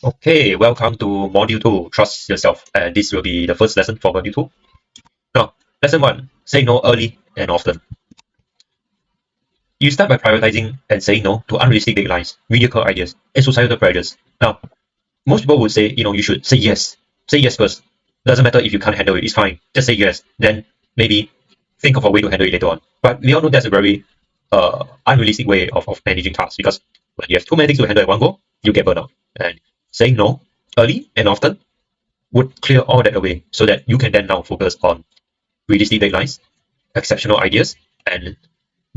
Okay, welcome to Module 2, Trust Yourself. And this will be the first lesson for Module 2. Now, Lesson 1, say no early and often. You start by prioritizing and saying no to unrealistic deadlines, mediocre ideas, and societal pressures. Now, most people would say, you should say yes. Say yes first. Doesn't matter if you can't handle it, it's fine. Just say yes. Then maybe think of a way to handle it later on. But we all know that's a very unrealistic way of managing tasks because when you have too many things to handle at one go, you get burnout. And saying no early and often would clear all that away so that you can then now focus on realistic deadlines, exceptional ideas, and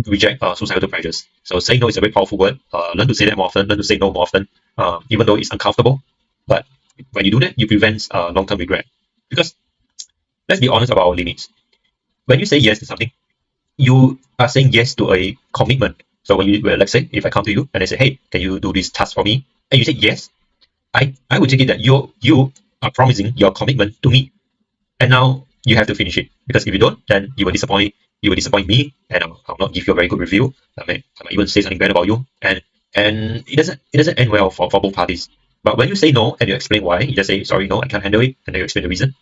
reject societal pressures. So saying no is a very powerful word. Learn to say that more often, learn to say no more often, even though it's uncomfortable. But when you do that, you prevent long-term regret. Because let's be honest about our limits. When you say yes to something, you are saying yes to a commitment. So let's say, if I come to you and I say, hey, can you do this task for me? And you say yes, I would take it that you are promising your commitment to me. And now you have to finish it because if you don't, then you will disappoint me, and I'll not give you a very good review. I might even say something bad about you, and it doesn't end well for both parties. But when you say no and you explain why, you just say sorry, no, I can't handle it, and then you explain the reason.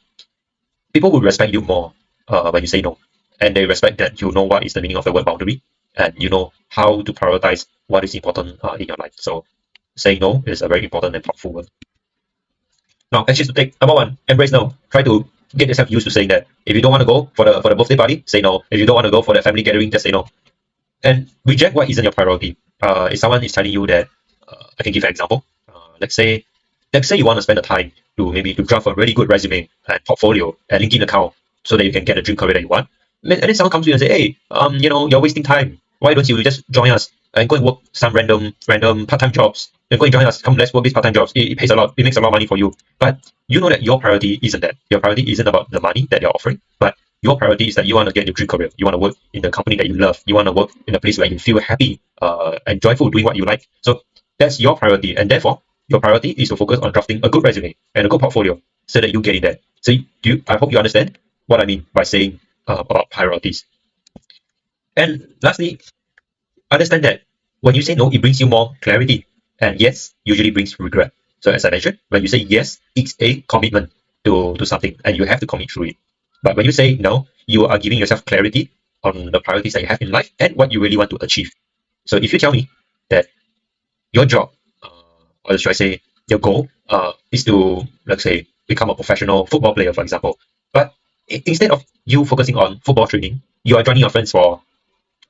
People will respect you more when you say no, and they respect that you know what is the meaning of the word boundary, and you know how to prioritize what is important in your life. So saying no is a very important and powerful word. Now, actions to take. Number one, embrace no. Try to get yourself used to saying that. If you don't want to go for the birthday party, say no. If you don't want to go for the family gathering, just say no. And reject what isn't your priority. If someone is telling you that, I can give an example. Let's say you want to spend the time to maybe to draft a really good resume and portfolio and LinkedIn account so that you can get the dream career that you want. And then someone comes to you and say, hey, you're wasting time. Why don't you just join us and go and work some random part-time jobs? And go and join us. Come, let's work these part-time jobs. It pays a lot. It makes a lot of money for you. But you know that your priority isn't that. Your priority isn't about the money that you're offering, but your priority is that you want to get your dream career. You want to work in the company that you love. You want to work in a place where you feel happy and joyful doing what you like. So that's your priority, and therefore your priority is to focus on drafting a good resume and a good portfolio so that you get it there. So I hope you understand what I mean by saying about priorities. And lastly, understand that when you say no, it brings you more clarity. And yes usually brings regret. So as I mentioned, when you say yes, it's a commitment to something and you have to commit through it. But when you say no, you are giving yourself clarity on the priorities that you have in life and what you really want to achieve. So if you tell me that your job, or should I say your goal, is to, let's say, become a professional football player, for example. But instead of you focusing on football training, you are joining your friends for,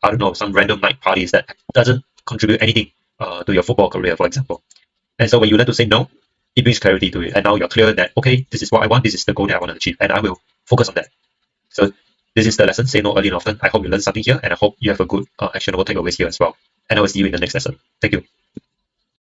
I don't know, some random night parties that doesn't contribute anything to your football career, for example. And so when you learn to say no, it brings clarity to it. And now you're clear that, okay, this is what I want, this is the goal that I want to achieve, and I will focus on that. So this is the lesson, say no early and often. I hope you learned something here, and I hope you have a good actionable takeaways here as well. And I will see you in the next lesson. Thank you.